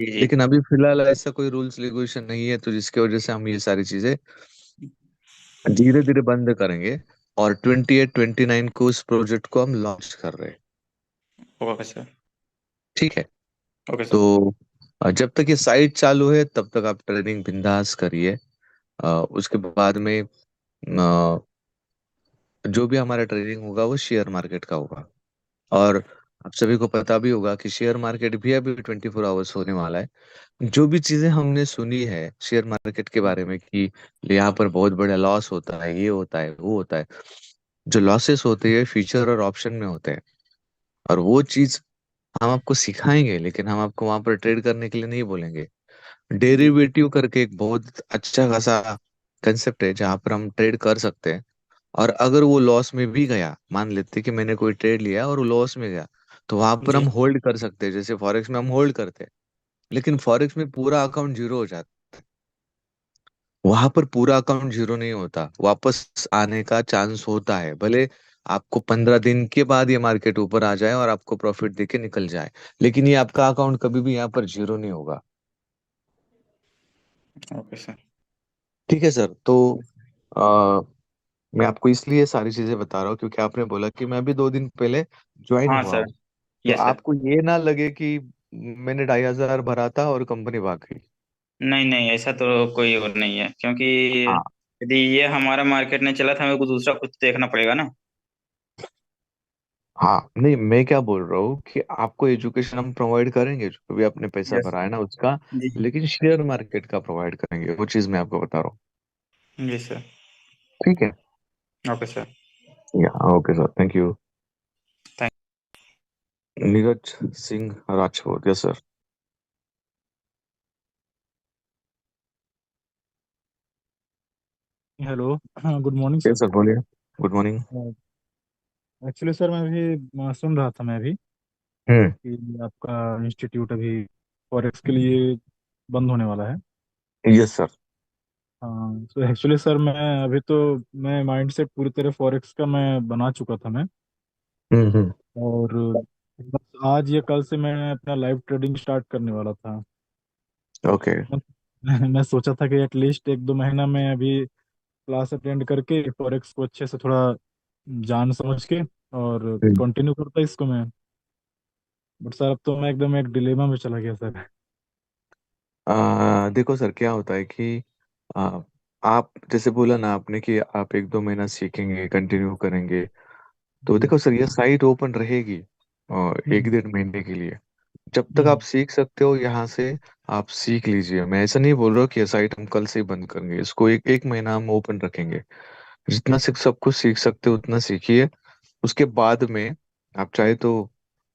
जी जी। लेकिन अभी फिलहाल ऐसा कोई रूल्स रेगुलेशन नहीं है, तो जिसकी वजह से हम ये सारी चीजें धीरे धीरे बंद करेंगे। और 28-29 को उस प्रोजेक्ट को हम लॉन्च कर रहे हैं। Okay sir. ठीक है। Okay sir. तो जब तक ये साइट चालू है तब तक आप ट्रेडिंग बिंदास करिए। उसके बाद में जो भी हमारा ट्रेडिंग होगा वो शेयर मार्केट का होगा। और आप सभी को पता भी होगा कि शेयर मार्केट भी अभी 24 आवर्स होने वाला है। जो भी चीजें हमने सुनी है शेयर मार्केट के बारे में कि यहाँ पर बहुत बड़ा लॉस होता है, ये होता है, वो होता है, जो लॉसेस होते हैं फ्यूचर और ऑप्शन में होते हैं। और वो चीज हम आपको सिखाएंगे, लेकिन हम आपको वहां पर ट्रेड करने के लिए नहीं बोलेंगे। जी डेरिवेटिव करके एक बहुत अच्छा खासा कंसेप्ट है जहां पर हम ट्रेड कर सकते हैं। और अगर वो लॉस में भी गया, मान लेते कि मैंने कोई ट्रेड लिया और वो लॉस में गया, तो वहां पर जी। हम होल्ड कर सकते हैं, जैसे फॉरेक्स में हम होल्ड करते हैं। लेकिन फॉरेक्स में पूरा अकाउंट जीरो हो जाता है। वहां पर पूरा अकाउंट जीरो नहीं होता, वापस आने का चांस होता है, भले आपको 15 दिन के बाद ये मार्केट ऊपर आ जाए और आपको प्रॉफिट देके निकल जाए। लेकिन ये आपका अकाउंट कभी भी यहाँ पर जीरो नहीं होगा। Okay sir. ठीक है सर। तो आ, मैं आपको इसलिए सारी चीजें बता रहा हूँ क्योंकि आपने बोला कि मैं अभी 2 दिन पहले ज्वाइन हाँ हुआ सर। हूँ। तो यस सर। आपको ये ना लगे कि मैंने 2,500 भरा था और कंपनी भाग गई। नहीं नहीं, ऐसा तो कोई और नहीं है, क्योंकि हाँ। यदि ये हमारा मार्केट नहीं चला था, हमें को दूसरा कुछ देखना पड़ेगा ना। हाँ, नहीं मैं क्या बोल रहा हूँ कि आपको एजुकेशन हम प्रोवाइड करेंगे, जो भी आपने पैसा यस। भरा है ना उसका। जी जी। लेकिन शेयर मार्केट का प्रोवाइड करेंगे, वो चीज मैं आपको बता रहा हूँ। जी सर। ठीक है। Okay sir. या okay sir, thank you. Thank. Neeraj Singh Rajput, yes sir. Hello. हाँ, good morning sir. Yes sir, बोलिए। Good morning. एक्चुअली सर मैं अभी सुन रहा था मैं अभी हम्म। कि आपका इंस्टीट्यूट अभी फॉरेक्स के लिए बंद होने वाला है। Yes sir. हाँ, तो एक्चुअली सर मैं माइंड सेट पूरी तरह फॉरेक्स का मैं बना चुका था मैं। हम्म। और बस आज या कल से मैं अपना लाइव ट्रेडिंग स्टार्ट करने वाला था। ओके। मैं सोचा था कि एटलीस्ट एक दो महीना मैं अभी क्लास अटेंड करके फॉरेक्स को अच्छे से थोड़ा जान समझ के और कंटिन्यू करता इसको मैं। बट सर अब तो मैं एकदम एक डिलेमा में चला गया सर। देखो सर, क्या होता है कि आ, आप जैसे बोला ना आपने कि आप 1-2 महीना सीखेंगे, कंटिन्यू करेंगे। तो जी। देखो सर, ये साइट ओपन रहेगी हम्म 1-1.5 महीने के लिए। जब तक आप हम्म सीख सकते हो यहाँ से, आप सीख लीजिए। मैं ऐसा नहीं बोल रहा हूँ कि ये साइट हम कल से ही बंद करेंगे, इसको एक एक महीना हम ओपन रखेंगे। जितना सीख सब कुछ सीख सकते हो उतना सीखिए। उसके बाद में आप चाहे तो,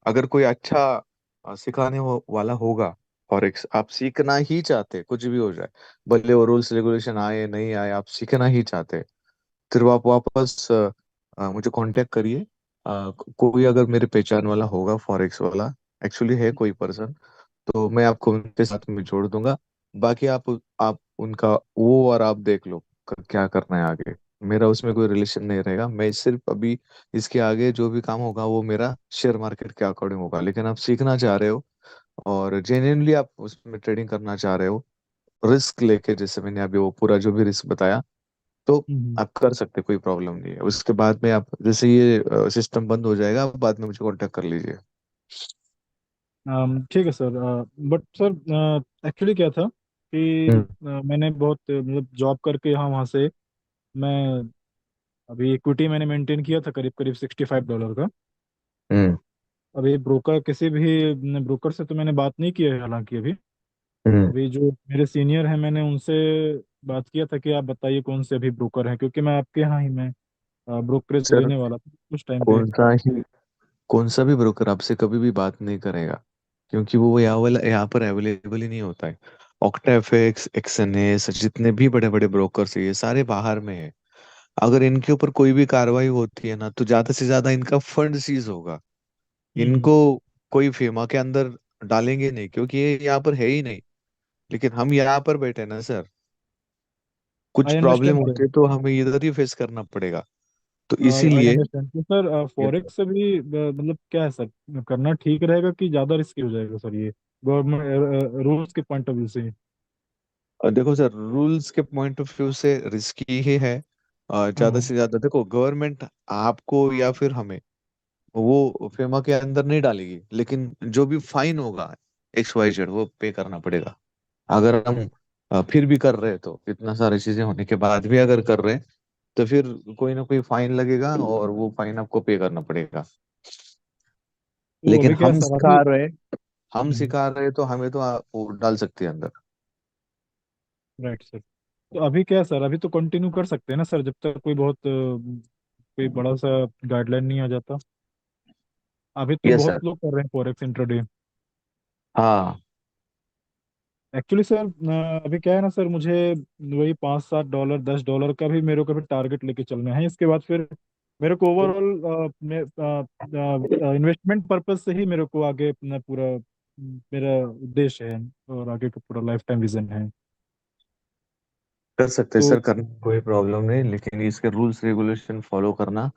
अगर कोई अच्छा सिखाने वाला होगा फॉरेक्स, आप सीखना ही चाहते, कुछ भी हो जाए, भले वो रूल्स रेगुलेशन आए नहीं आए, आप सीखना ही चाहते, फिर वो आप वापस मुझे कांटेक्ट करिए। कोई अगर मेरे पहचान वाला होगा फॉरेक्स वाला, एक्चुअली है कोई पर्सन, तो मैं आपको उनके साथ में जोड़ दूंगा। बाकी आप उनका वो और आप देख लो क्या करना है आगे। मेरा उसमें कोई रिलेशन नहीं रहेगा। मैं सिर्फ अभी इसके आगे जो भी काम होगा वो मेरा शेयर मार्केट के अकॉर्डिंग होगा। लेकिन आप सीखना चाह रहे हो और जेन्युइनली आप उसमें ट्रेडिंग करना चाह रहे हो, रिस्क लेके, जैसे मैंने अभी वो पूरा जो भी रिस्क बताया, तो हम्म। आप कर सकते, कोई प्रॉब्लम नहीं है। उसके बाद में आप जैसे ये सिस्टम बंद हो जाएगा, आप बाद में मुझे कांटेक्ट कर लीजिए। ठीक है सर। बट सर एक्चुअली क्या था कि हम्म। मैंने बहुत मतलब जॉब करके यहाँ वहाँ से मैं अभी इक्विटी मैंने मेंटेन किया था करीब करीब $65 का। हम्म। अभी ब्रोकर किसी भी ब्रोकर से तो मैंने बात नहीं की है हालांकि अभी। हम्म। अभी जो मेरे सीनियर हैं मैंने उनसे बात किया था कि आप बताइए कौन से अभी ब्रोकर हैं, क्योंकि मैं आपके यहाँ ही मैं ब्रोकरेज सर, लेने वाला था कुछ टाइम पे। कौन सा ही कौन सा भी ब्रोकर आपसे कभी भी बात नहीं करेगा, क्योंकि वो यहाँ पर अवेलेबल ही नहीं होता है। ऑक्टाफेक्स, एक्सएनएस, जितने भी बड़े बड़े ब्रोकर्स है ये सारे बाहर में है। अगर इनके ऊपर कोई भी कार्रवाई होती है ना, तो ज्यादा से ज्यादा इनका फंड सीज होगा। हम्म। इनको कोई फेमा के अंदर डालेंगे नहीं, क्योंकि ये यहाँ पर है ही नहीं। लेकिन हम यहाँ पर बैठे हैं ना सर, कुछ आई प्रॉब्लम अंडरस्टैंड सर। होती है तो हमें इधर ही फेस करना पड़ेगा। तो आई इसीलिए अंडरस्टैंड तो सर फॉरेक्स से भी मतलब क्या है सर, करना ठीक रहेगा कि ज़्यादा रिस्की हो जाएगा सर ये, गवर्नमेंट रूल्स के पॉइंट ऑफ व्यू से? और देखो सर, रूल्स के पॉइंट ऑफ व्यू से रिस्की ही है। ज्यादा हाँ। से ज्यादा देखो, गवर्नमेंट आपको या फिर हमें वो फेमा के अंदर नहीं डालेगी, लेकिन जो भी फाइन होगा XYZ वो पे करना पड़ेगा। अगर हम फिर भी कर रहे हैं, तो इतना सारी चीजें होने के बाद भी अगर कर रहे हैं, तो फिर कोई ना कोई फाइन लगेगा और वो फाइन आपको पे करना पड़ेगा। तो लेकिन अभी क्या है सर अभी? हम सिखा रहे तो हमें तो वो डाल सकते हैं अंदर। Right sir. तो अभी क्या है सर, अभी तो कंटिन्यू कर सकते हैं ना सर, जब तक कोई बहुत कोई बड़ा सा गाइडलाइन नहीं आ जाता। अभी तो यस बहुत सर। लोग कर रहे हैं फॉरेक्स इंट्राडे। हाँ। एक्चुअली सर अभी क्या है ना सर, मुझे वही $5-7 $10 का भी मेरे को भी टारगेट लेके चलना है। इसके बाद फिर मेरे को ओवरऑल इन्वेस्टमेंट पर्पज से ही मेरे को आगे अपना पूरा मेरा उद्देश्य है और आगे का पूरा लाइफ टाइम विजन है। कर सकते हैं तो सर, करने में कोई प्रॉब्लम नहीं, लेकिन इसके रूल्स रेगुलेशन फॉलो करना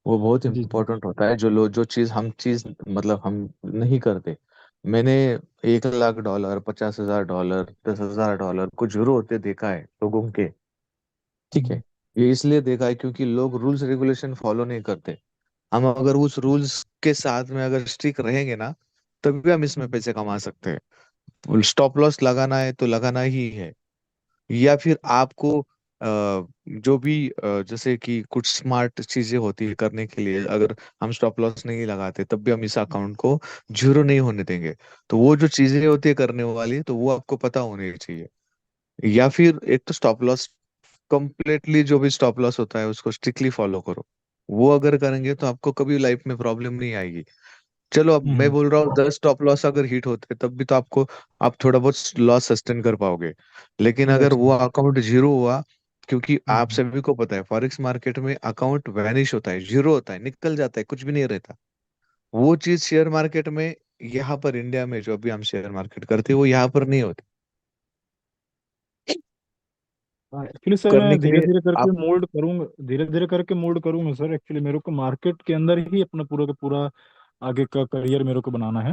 वो बहुत जी जी। इम्पोर्टेंट होता है। जो चीज मतलब हम नहीं करते। मैंने $1 लाख, $50,000, $10,000 कुछ जरूर होते देखा है लोगों के। ठीक हम्म, है। ये इसलिए देखा है क्योंकि लोग रूल्स रेगुलेशन फॉलो नहीं करते। हम अगर उस रूल्स के साथ में अगर स्टिक रहेंगे ना, तभी हम इसमें पैसे कमा सकते हैं। स्टॉप लॉस लगाना है तो लगाना ही है। या फिर आपको जो भी जैसे कि कुछ स्मार्ट चीजें होती है करने के लिए, अगर हम स्टॉप लॉस नहीं लगाते तब भी हम इस अकाउंट को जीरो नहीं होने देंगे। तो वो जो चीजें होती है करने वाली, तो वो आपको पता होनी चाहिए। या फिर एक तो स्टॉप लॉस, कंप्लीटली जो भी स्टॉप लॉस होता है उसको स्ट्रिक्टली फॉलो करो। वो अगर करेंगे तो आपको कभी लाइफ में प्रॉब्लम नहीं आएगी। चलो, अब मैं हम्म, बोल रहा हूँ 10 स्टॉप लॉस अगर हिट होते तब भी तो आपको आप थोड़ा बहुत लॉस सस्टेन कर पाओगे। लेकिन राइट अगर सर। वो अकाउंट जीरो हुआ, क्योंकि आप हम्म। सभी को पता है फॉरेक्स मार्केट में अकाउंट वैनिश होता है, जीरो होता है, निकल जाता है, कुछ भी नहीं रहता। वो चीज शेयर मार्केट में, यहाँ पर इंडिया में जो भी हम शेयर मार्केट करते हैं वो यहाँ पर नहीं होती। एक्चुअली सर मैं करने के धीरे लिए धीरे करके आप, मोल्ड करूंगा, धीरे धीरे करके मोल्ड करूंगा सर। एक्चुअली मेरे को मार्केट के अंदर ही अपना पूरा का पूरा आगे का करियर मेरे को बनाना है।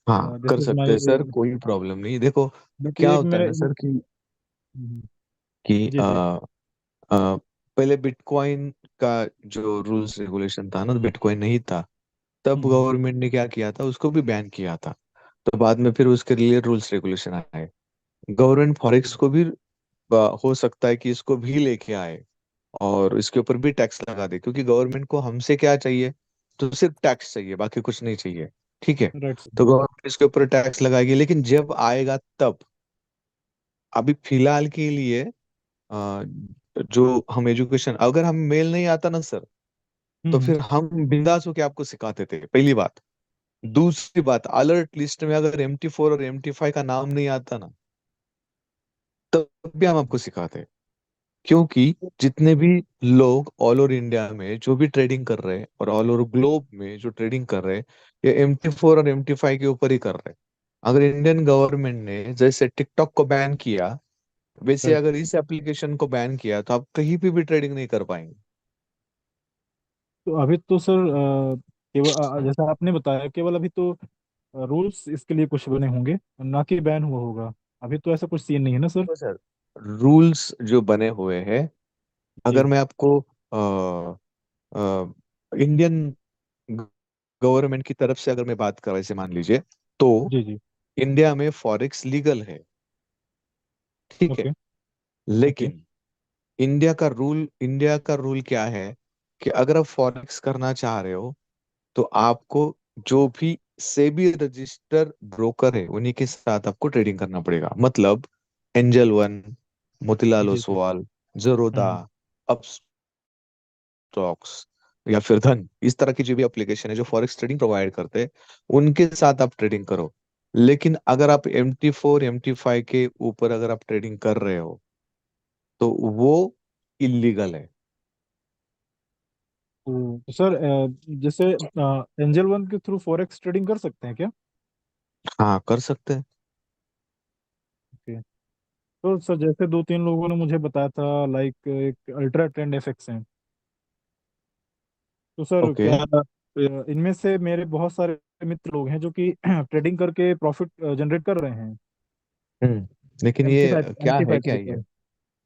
हाँ दिस कर इज सकते माई। हैं सर, कोई प्रॉब्लम नहीं। देखो क्योंकि क्या एक होता है मेरे। ना सर हम्म, कि जी जी। पहले बिटकॉइन का जो रूल्स रेगुलेशन था ना, बिटकॉइन नहीं था, तब हम्म। गवर्नमेंट ने क्या किया था, उसको भी बैन किया था। तो बाद में फिर उसके लिए रूल्स रेगुलेशन आए। गवर्नमेंट फॉरेक्स को भी हो सकता है कि इसको भी लेके आए और इसके ऊपर भी टैक्स लगा दे, क्योंकि गवर्नमेंट को हमसे क्या चाहिए, तो सिर्फ टैक्स चाहिए, बाकी कुछ नहीं चाहिए। ठीक है। Right sir. तो गवर्नमेंट इसके ऊपर टैक्स लगाएगी, लेकिन जब आएगा तब। अभी फिलहाल के लिए अ, जो हम एजुकेशन, अगर हम मेल नहीं आता ना सर, तो हम्म। फिर हम बिंदास होके आपको सिखाते थे, पहली बात। दूसरी बात, अलर्ट लिस्ट में अगर MT4 और MT5 का नाम नहीं आता ना, तब भी हम आपको सिखाते हैं। क्योंकि जितने भी लोग ऑल ओवर इंडिया में जो भी ट्रेडिंग कर रहे हैं और ऑल ओवर ग्लोब में जो ट्रेडिंग कर रहे हैं, ये MT4 और MT5 के ऊपर ही कर रहे हैं। अगर इंडियन गवर्नमेंट ने जैसे टिकटॉक को बैन किया, वैसे राइट। अगर इस एप्लीकेशन को बैन किया, तो आप कहीं पे भी ट्रेडिंग नहीं कर पाएंगे। तो अभी तो सर केवल जैसा आपने बताया, केवल अभी तो रूल्स इसके लिए कुछ बने होंगे, ना कि बैन हुआ होगा। अभी तो ऐसा कुछ सीन नहीं है ना सर? तो सर, रूल्स जो बने हुए हैं, जी अगर मैं आपको इंडियन गवर्नमेंट की तरफ से अगर मैं बात कर, वैसे मान लीजिए, तो जी जी। इंडिया में फॉरेक्स लीगल है। ठीक है। ओके। ओके। लेकिन इंडिया का रूल क्या है, कि अगर आप फॉरेक्स करना चाह रहे हो, तो आपको जो भी सेबी रजिस्टर ब्रोकर है उन्हीं के साथ आपको ट्रेडिंग करना पड़ेगा। मतलब एंजल वन, मोतीलाल जी जी। ओसवाल, जरोदा, हम्म। स्टॉक्स, या फिर धन, इस तरह की जो भी एप्लीकेशन है जो फॉरेक्स ट्रेडिंग प्रोवाइड करते हैं, उनके साथ आप ट्रेडिंग करो। लेकिन अगर आप MT4 MT5 के ऊपर अगर आप ट्रेडिंग कर रहे हो, तो वो इलीगल है। तो सर जैसे एंजल वन के थ्रू फॉरेक्स ट्रेडिंग कर सकते हैं क्या? हाँ कर सकते हैं। ओके। तो सर जैसे दो तीन लोगों ने मुझे बताया था, लाइक एक अल्ट्रा ट्रेंड एफएक्स है। तो सर ओके। क्या इनमें से मेरे बहुत सारे मित्र लोग हैं जो कि ट्रेडिंग करके प्रॉफिट जनरेट कर रहे हैं। लेकिन एम टी ये फाइव एम क्या टी है, फाइव क्या के ये? ऊपर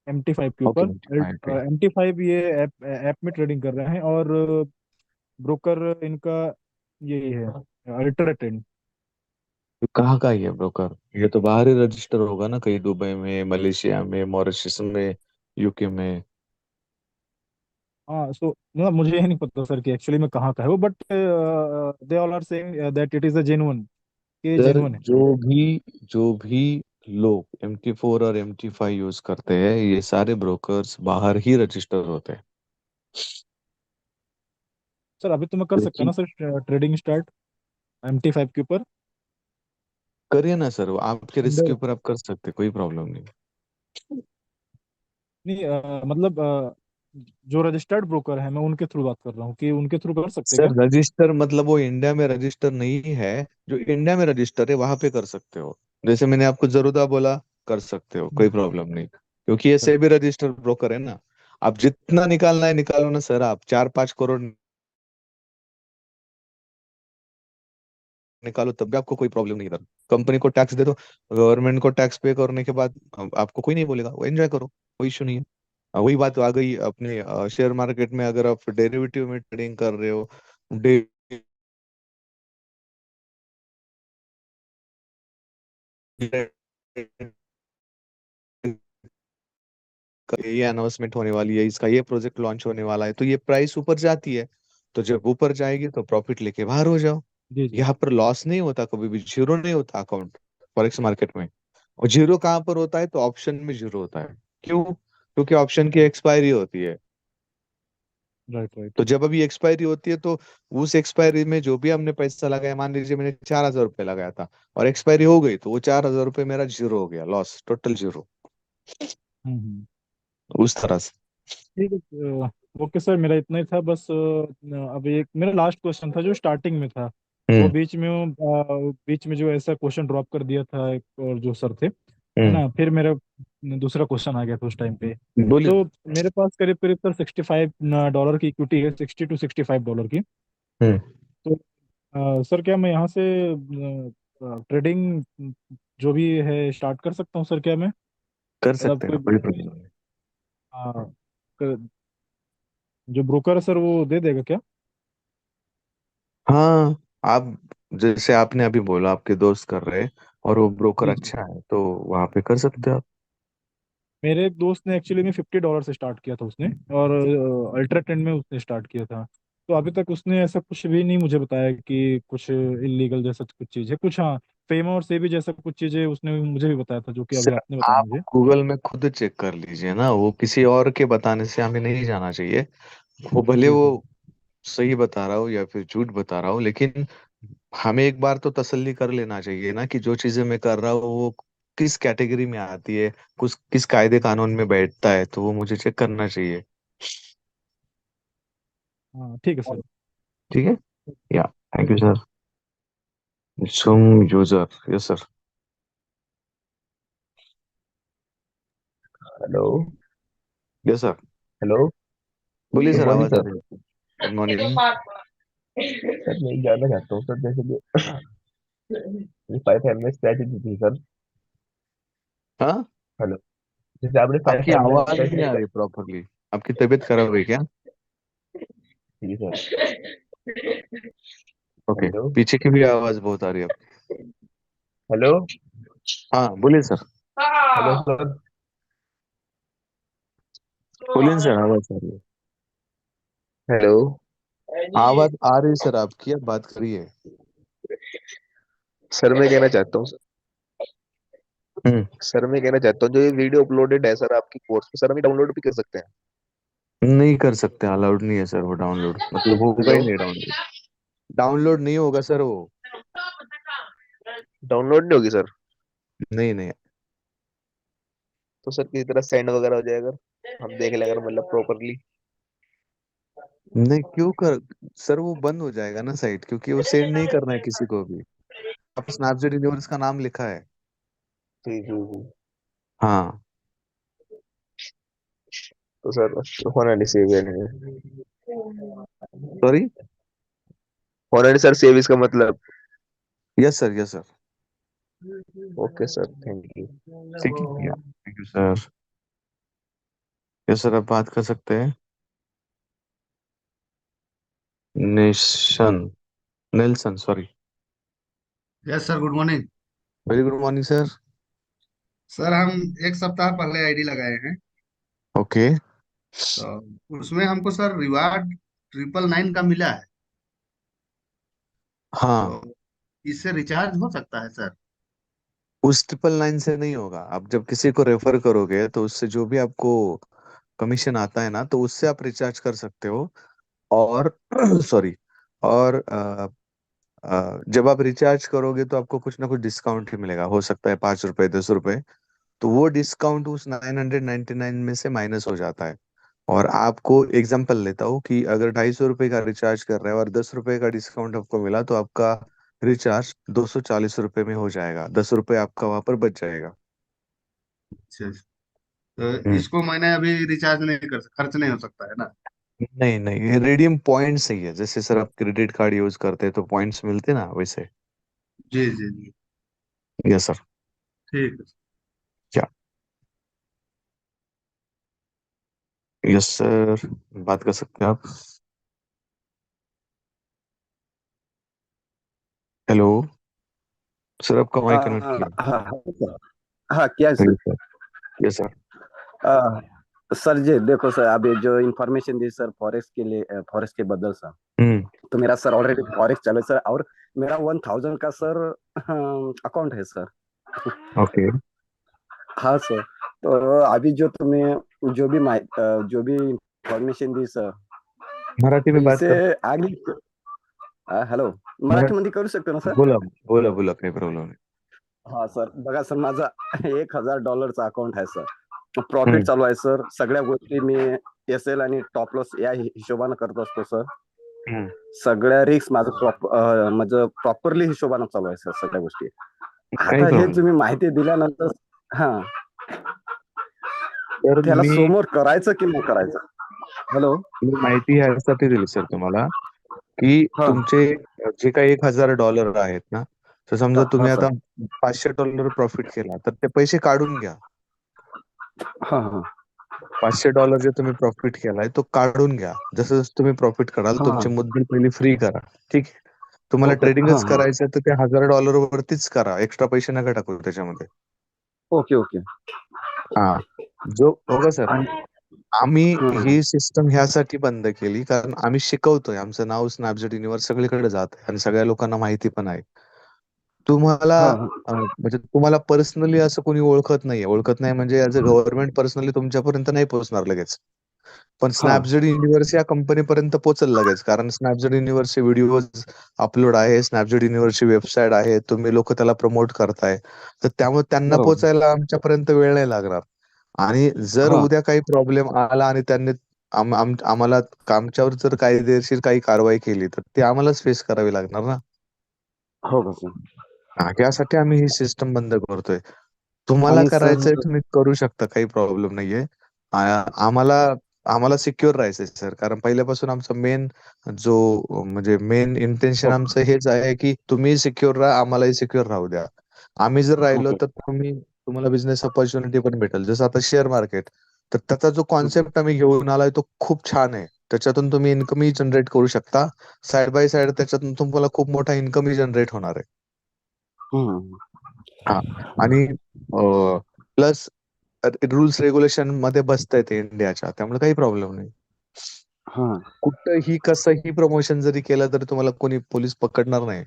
MT5 के ओके, ऊपर फाइन पे। MT5 ये ऐप में ट्रेडिंग कर रहे हैं, और ब्रोकर इनका यही है, अल्ट्रा ट्रेंड। तो कहाँ का ही है ब्रोकर? ये तो बाहर ही रजिस्टर होगा ना, कहीं दुबई में, मलेशिया में, मॉरिशस में, यूके में। हाँ, सो मतलब मुझे ये नहीं पता सर कि एक्चुअली में कहाँ का है वो, but they all are saying that it is a genuine, ये सर, जेन्युइन है। जो भी लोग MT4 और MT5 यूज करते हैं, ये सारे ब्रोकर्स बाहर ही रजिस्टर होते हैं। सर अभी तो मैं कर सकता क्योंकि ना सर ट्रेडिंग स्टार्ट MT5 के ऊपर। करिए ना सर, वो आपके रिस्क के अंदर ऊपर आप कर सकते हैं, कोई प्रॉब्लम नहीं। नहीं, मतलब जो रजिस्टर्ड ब्रोकर है मैं उनके थ्रू बात कर रहा हूँ कि उनके थ्रू कर सकते हैं सर क्या? रजिस्टर मतलब वो इंडिया में रजिस्टर नहीं है। जो इंडिया में रजिस्टर है वहां पे कर सकते हो। जैसे मैंने आपको जरूदा बोला, कर सकते हो, कोई हम्म, प्रॉब्लम नहीं, क्योंकि ये सर। सेबी रजिस्टर ब्रोकर है ना। आप जितना निकालना है निकालो ना सर, आप 4-5 करोड़ निकालो तब भी आपको कोई प्रॉब्लम नहीं था। कंपनी को टैक्स दे दो, गवर्नमेंट को टैक्स पे करने के बाद आपको कोई नहीं बोलेगा, वो एंजॉय करो, कोई इशू नहीं है। वही बात आ गई अपने शेयर मार्केट में, अगर आप डेरिवेटिव में ट्रेडिंग कर रहे हो, ये अनाउंसमेंट होने वाली है, इसका ये प्रोजेक्ट लॉन्च होने वाला है, तो ये प्राइस ऊपर जाती है। तो जब ऊपर जाएगी तो प्रॉफिट लेके बाहर हो जाओ। जी जी। यहाँ पर लॉस नहीं होता, कभी भी जीरो नहीं होता अकाउंट फॉरेक्स मार्केट में। और जीरो कहाँ पर होता है? तो ऑप्शन में जीरो होता है। क्यों? क्योंकि ऑप्शन की एक्सपायरी होती है। Right right. तो जब अभी एक्सपायरी होती है तो उस एक्सपायरी में जो भी हमने पैसा लगाया, मान लीजिए मैंने 4,000 रुपये लगाया था, और एक्सपायरी हो गई, तो वो 4,000 रुपये मेरा जीरो हो गया, लॉस, टोटल जीरो। हम्म। उस तरह से। ठीक है। ओके सर, मेरा इतना ही था बस। अब एक मेरा लास्ट क्वेश्चन था जो स्टार्टिंग में था, वो हम्म। बीच में जो ऐसा क्वेश्चन ड्रॉप कर दिया था एक और जो सर थे, है हम्म। ना, फिर मेरा दूसरा क्वेश्चन आ गया था उस टाइम पे। बोलिए। तो मेरे पास करीब करीब सर $65 की इक्विटी है, $60 to $65 की। हम्म। तो सर क्या मैं यहाँ से ट्रेडिंग जो भी है स्टार्ट कर सकता हूँ सर? क्या मैं कर मतलब सकते कोई हैं, कोई प्रॉब्लम नहीं। अ, जो ब्रोकर है सर वो दे देगा क्या? हाँ, आप जैसे आपने अभी बोला आपके दोस्त कर रहे हैं, और वो ब्रोकर जी जी। अच्छा है, तो वहां पे कर सकते हो आप। मेरे एक दोस्त ने एक्चुअली में $50 से स्टार्ट किया था उसने, और अल्ट्रा ट्रेंड में उसने स्टार्ट किया था। तो अभी तक उसने ऐसा कुछ भी नहीं मुझे बताया कि कुछ इलीगल जैसा कुछ चीज़ है, कुछ हाँ फेमा और सेबी जैसा कुछ चीज़ें उसने मुझे भी बताया था, जो कि अभी सर, आपने बताया आप मुझे। गूगल में खुद चेक कर लीजिए ना, वो किसी और के बताने से हमें नहीं जाना चाहिए। वो भले जी वो सर। सही बता रहा हो या फिर झूठ बता रहा हो, लेकिन हमें एक बार तो तसल्ली कर लेना चाहिए ना कि जो चीजें मैं कर रहा हूँ वो किस कैटेगरी में आती है, कुछ किस कायदे कानून में बैठता है, तो वो मुझे चेक करना चाहिए। हाँ ठीक है सर। ठीक है। या, thank you okay sir. Sir. Sum user, yes sir. Hello. Yes sir. Hello. बोलिए गुड सर, मॉर्निंग आवाज आ सर। रही है। Good morning. सर मैं ये जानना चाहता हूँ सर, जैसे कि 5 एम स्ट्रैटेजी थी सर। हाँ, हेलो। जैसे आपने आपकी 5 एम आवाज नहीं स्ट्रैटेजी आ का। रही प्रॉपरली। आपकी तबीयत खराब है क्या? ठीक है सर। ओके। हेलो। पीछे की भी आवाज बहुत आ रही है आपकी। हेलो। हाँ, बोलिए सर। Hello sir. बोलिए सर, आवाज आ रही है। हेलो। आवाज आ रही है सर आपकी, अब बात करिए। सर मैं कहना चाहता हूँ हम्म। सर मैं कहना चाहता हूँ जो ये वीडियो अपलोडेड है सर आपकी कोर्स पे, सर हम डाउनलोड भी कर सकते हैं? नहीं कर सकते, अलाउड नहीं है सर वो डाउनलोड, मतलब होगा हेलो। ही नहीं डाउनलोड। डाउनलोड नहीं होगा सर वो। डाउनलोड नहीं होगी सर? नहीं नहीं। तो सर किसी तरह सेंड वगैरह हो जाएगा, हम देख लेंगे मतलब प्रॉपरली। नहीं क्यों कर सर, वो बंद हो जाएगा ना साइट, क्योंकि वो सेंड नहीं करना है किसी को भी। आप स्नैपचैट यूनिवर्स का नाम लिखा है। जी जी जी। हाँ। तो सर होना नहीं चाहिए नहीं। सॉरी। ऑलरेडी सर सेव इसका मतलब। Yes sir, yes sir. Okay sir, thank you. ठीक है, thank you sir. Yes sir, आप बात कर सकते हैं। Nation Nelson, sorry. Yes sir, good morning. Very good morning sir. Sir हम एक सप्ताह पहले आईडी लगाए हैं, ओके। तो उसमें हमको सर रिवार्ड 999 का मिला है। हाँ, तो इससे रिचार्ज हो सकता है सर? उस 999 से नहीं होगा। आप जब किसी को रेफर करोगे तो उससे जो भी आपको कमीशन आता है ना, तो उससे आप रिचार्ज कर सकते हो। और सॉरी, और जब आप रिचार्ज करोगे तो आपको कुछ ना कुछ डिस्काउंट ही मिलेगा, हो सकता है 5 रुपए, 10 रुपए। तो वो डिस्काउंट उस 999 में से माइनस हो जाता है। और आपको एग्जांपल लेता हूँ कि अगर 250 रुपये का रिचार्ज कर रहे हैं और 10 रुपए का डिस्काउंट आपको मिला, तो आपका रिचार्ज 240 रुपये में हो जाएगा। 10 रुपये आपका वहां पर बच जाएगा। अच्छा, तो हम्म। इसको मैंने अभी रिचार्ज नहीं कर खर्च नहीं हो सकता है ना? नहीं नहीं, ये रेडियम पॉइंट्स ही है। जैसे सर आप क्रेडिट कार्ड यूज करते हैं तो पॉइंट्स मिलते हैं ना, वैसे। जी जी जी। Yes sir. ठीक है। क्या? यस सर, बात कर सकते हैं आप। हेलो सर, आपका माइक कनेक्ट हाँ किया। हाँ सर। हाँ, क्या है सर? Yes sir. आ, सर जी देखो सर, अभी जो इन्फॉर्मेशन दी सर फॉरेक्स के लिए, फॉरेक्स के बदल सर, हम्म। तो मेरा सर ऑलरेडी फॉरेक्स चालू है सर, और मेरा 1000 का सर अकाउंट है सर। ओके। हाँ सर। तो अभी जो तुम्हें जो भी इन्फॉर्मेशन दी सर, मराठी तो में बात इसे कर। आगे हॅलो, मराठी मराठीमध्ये करू शकतो ना सर? बोला, बोला बोला, काही प्रॉब्लेम नाही. हा सर, बघा सर, माझा $1000 अकाउंट आहे सर. प्रॉफिट हम्म. चालू आहे सर. सगळ्या गोष्टी मी एस एल आणि टॉप लॉस या हिशोबाने करत असतो सर. हम्म. सगळ्या रिस्क माझं म्हणजे प्रॉपरली हिशोबाने चालू आहे सर सगळ्या गोष्टी. काही आता हे प्रॉब्लेम. तुम्ही माहिती दिल्यानंतर हा, तर त्याला मी समोर करायचं की नाही करायचं? हॅलो. मी माहिती ह्यासाठी दिली सर तुम्हाला, की हा तुमचे जे काही $1000 आहेत ना, तर समजा हा हा तुम्ही सर. आता $500 प्रॉफिट केला, तर ते पैसे काढून घ्या. हा हा $500 जे तुम्ही प्रॉफिट केलाय तो काढून घ्या. जसं जसं तुम्ही प्रॉफिट कराल, हा हा. तुमची मुद्दल पहिली फ्री करा. ठीक आहे. तुम्हाला ओके. हा ट्रेडिंगच हा. करायचं तर ते $1000 वरतीच करा. एक्स्ट्रा पैसे नका टाकू त्याच्यामध्ये. Okay okay. हा. जो बघा सर, आणि आम्ही हम्म. ही सिस्टम ह्यासाठी बंद केली कारण आम्ही शिकवतोय. आमचं नाव स्नॅपजेट युनिव्हर्स सगळीकडे जात आहे आणि सगळ्या लोकांना माहिती पण आहे. तुम्हाला हा हा म्हणजे तुम्हाला पर्सनली असं कोणी ओळखत नाही म्हणजे ऍज अ गव्हर्नमेंट पर्सनली तुमच्यापर्यंत नाही पोहोचणार लगेच. पण हा. स्नॅपजेट युनिव्हर्स या कंपनीपर्यंत पोहोचल लगेच, कारण स्नॅपजेट युनिव्हर्सचे व्हिडिओज अपलोड आहे, स्नॅपजेट युनिव्हर्सची वेबसाईट आहे, तुम्ही लोक त्याला प्रमोट करताय. तर त्यामुळे त्यांना बरोबर. पोहोचायला आमच्यापर्यंत वेळ नाही लागणार. आणि जर हा. उद्या काही प्रॉब्लेम आला आणि त्यांनी आम्हाला आमच्यावर जर कायदेशीर काही कारवाई केली, तर ती आम्हालाच फेस करावी लागणार ना. हो का सर? यासाठी आम्ही ही सिस्टम बंद करतोय. तुम्हाला आणि सर करायचंय तुम्ही करू शकता, काही प्रॉब्लेम नाहीये. आम्हाला आम्हाला सिक्युअर राहायचंय सर, कारण पहिल्यापासून आमचा मेन म्हणजे मेन इंटेन्शन हो. आमचं हेच आहे की तुम्ही सिक्युअर राहा, आम्हालाही सिक्युअर राहू द्या. आम्ही जर राहिलो ओके. तर तुम्हाला बिझनेस अपॉर्च्युनिटी पण भेटेल. जसं आता शेअर मार्केट, तर त्याचा जो कॉन्सेप्ट आम्ही घेऊन आलोय तो खूप छान आहे. त्याच्यातून तुम्ही इन्कमही जनरेट करू शकता. साइड बाय साइड त्याच्यातून तुम्हाला खूप मोठा इन्कमही जनरेट होणार आहे. हम्म. हा. आणि प्लस रूल्स रेग्युलेशन मध्ये बसता येते इंडियाच्या, त्यामुळे काही प्रॉब्लेम नाही. हा. कुठंही कसंही प्रमोशन जरी केलं तरी तुम्हाला कोणी पोलीस पकडणार नाही.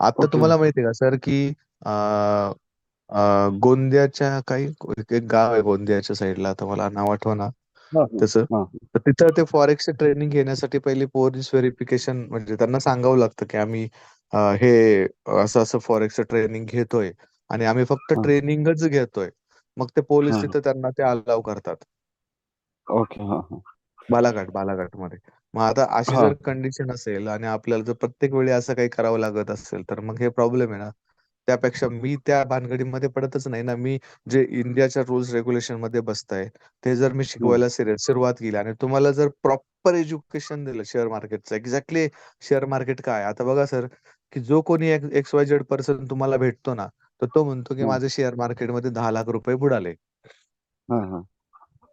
आता ओके. तुम्हाला माहिती आहे का सर की गोंदियाच्या काही एक गाव आहे गोंदियाच्या साईडला, आता मला नाव आठवना हा तसं. हा तर तिथं ते फॉरेक्सचे ट्रेनिंग घेण्यासाठी पहिली पोलीस व्हेरिफिकेशन, म्हणजे त्यांना सांगावं लागतं की आम्ही हे असं असं फॉरेक्सचं ट्रेनिंग घेतोय आणि आम्ही फक्त हा ट्रेनिंगच घेतोय. मग ते हा. पोलीस तिथं त्यांना ते अलाव करतात. ओके. हा हा बालाघाट मध्ये. मग आता अशी हा. जर कंडिशन असेल आणि आपल्याला जर प्रत्येक वेळी असं काही करावं लागत असेल, तर मग हे प्रॉब्लेम आहे ना. त्यापेक्षा मी त्या भानगडीमध्ये पडतच नाही ना. मी जे इंडियाच्या रूल्स रेग्युलेशन मध्ये बसताय ते जर मी हम्म, शिकवायला सुरुवात केली आणि तुम्हाला जर प्रॉपर एज्युकेशन दिलं शेअर मार्केटचं, एक्झॅक्टली शेअर मार्केट काय आता बघा सर, की जो कोणी XYZ पर्सन तुम्हाला भेटतो ना, तर तो म्हणतो की हम्म, माझे शेअर मार्केटमध्ये 10 लाख रुपये बुडाले. हा हा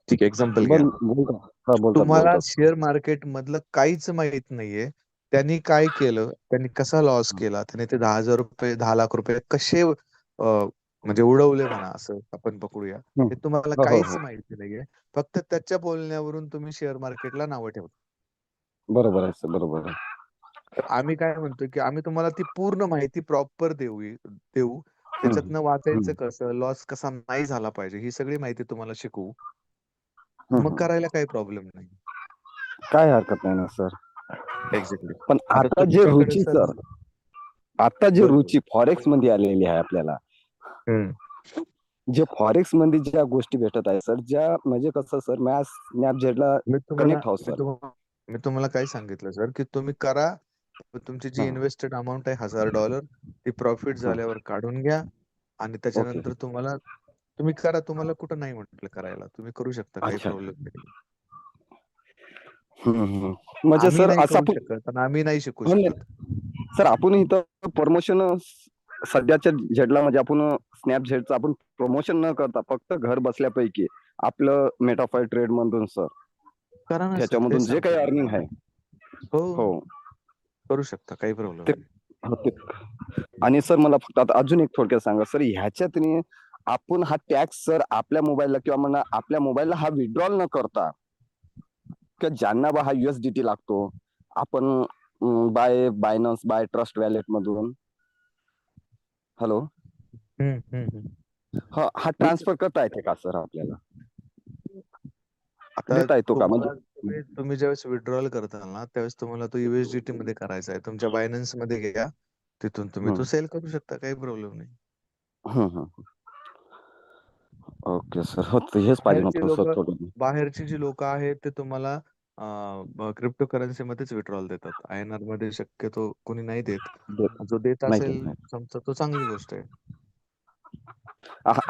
ठीक आहे, एक्झाम्पल घ्या. बोलतात. हा, बोलतात तुम्हाला बोलतात. शेअर मार्केट मधलं काहीच माहित नाहीये. त्यांनी काय केलं, त्यांनी कसा लॉस केला, त्याने ते 10,000 रुपये 10 लाख रुपये कसे म्हणजे उडवले म्हणा, असं आपण पकडूया. हम्म, हे तुम्हाला हो हो काहीच हो, माहिती नाहीये. फक्त त्याच्या बोलण्यावरून तुम्ही शेअर मार्केटला नावं ठेवता. बरोबर आहे सर, बरोबर आहे. तर आम्ही काय म्हणतो, की आम्ही तुम्हाला ती पूर्ण माहिती प्रॉपर देऊ. हम्म, त्याच्यातनं वाचायचं हम्म, कसं, लॉस कसा नाही झाला पाहिजे, ही सगळी माहिती तुम्हाला शिकवू. मग हम्म. करायला काही प्रॉब्लेम नाही. काय हरकत नाही ना सर. एक्झॅक्टली. पण आता आता जे तुमच्याकडे रुची सर, सर, आता जे बरोबर. रुची फॉरेक्स मध्ये आलेली आहे आपल्याला, हम्म. जे फॉरेक्स मध्ये ज्या गोष्टी भेटत आहे सर, ज्या म्हणजे कसं सर, मॅच स्नॅपचॅटला मी तुम्हाला कनेक्ट आहोत मी सर. तुम्हाला मी तुम्हाला काय सांगितलं सर, की तुम्ही करा. तुमची जी हा, इन्व्हेस्टेड अमाऊंट आहे $1,000, ती प्रॉफिट हा, झाल्यावर काढून घ्या. आणि ओके. त्याच्यानंतर तुम्ही करा. तुम्हाला कुठं नाही म्हटलं करायला, तुम्ही करू शकता, काही अच्छा. प्रॉब्लेम नाही. म्हणजे आम्ही सर नाही असं करू आपण, शकत आणि आम्ही नाही शिकवू हो नाही, शकत. सर आपण इथं प्रमोशन सध्याच्या झेडला म्हणजे आपण स्नॅपचॅटचं आपण प्रमोशन न करता फक्त घर बसल्यापैकी आपलं मेटाफाय ट्रेड मधून सर, करा ना सर, तेच ह्याच्यामधून जे काही सांगतो अर्निंग तुम्हाला. आहे, हो, हो करू शकता, काही प्रॉब्लेम ते, नाही. हो ते. आणि सर मला फक्त आता अजून एक थोडक्यात सांगा सर, ह्याच्यात आपण हा टॅक्स सर आपल्या मोबाईलला किंवा म्हणा आपल्या मोबाईलला हा विड्रॉल न करता, किंवा ज्यांना बा हा USDT लागतो, आपण बायनान्स बाय ट्रस्ट वॅलेट मधून, हॅलो, हम्म, हम्म, हम्म. हा ट्रान्सफर करता येते का सर आपल्याला, आता देता येतो का म्हणजे? तुम्हाला तुम्ही ज्यावेळेस विड्रॉल करताल ना, त्यावेळेस तुम्हाला तो USDT मध्ये करायचा आहे. तुमच्या बायनान्स मध्ये घ्या, तिथून तुम्ही तो हम्म, सेल करू शकता, काही प्रॉब्लेम नाही. हम्म. ओके सर, हो हेच पाहिजे बाहेरचे नव्हतं लोक सर थोडं. बाहेरची जी लोक आहेत ते तुम्हाला क्रिप्टो करन्सी मध्येच विड्रॉल देतात. INR मध्ये शक्यतो कोणी नाही देत. देत जो देत नाही, देत असेल नाही. समजा, तो चांगली गोष्ट आहे.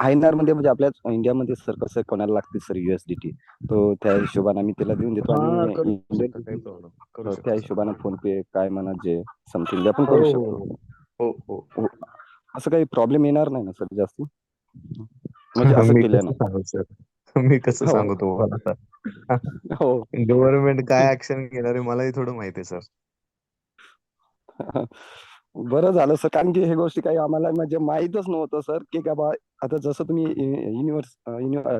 INR मध्ये म्हणजे आपल्या इंडियामध्ये सर कसं कोणाला लागते सर USDT, तो त्या हिशोबाने आम्ही त्याला देऊन देतो हा, आणि करू इंडियन शकता, काही प्रॉब्लेम, करू त्या शकता सर. हिशोबाने फोन पे काय म्हणा जे समथिंग आपण हो करू हो शकतो. हो हो हो. हो, असं काही प्रॉब्लेम येणार नाही ना सर जास्त, म्हणजे असं मी केल्यानं? कसं सांगू सर, मी कसं हो सांगू तुम्हाला आता. हो. गव्हर्नमेंट काय ऍक्शन घेणार आहे मलाही थोडं माहिती आहे सर. बरं झालं सर, कारण की हे गोष्टी काही आम्हाला म्हणजे माहीतच नव्हतं सर, की का बा आता जसं तुम्ही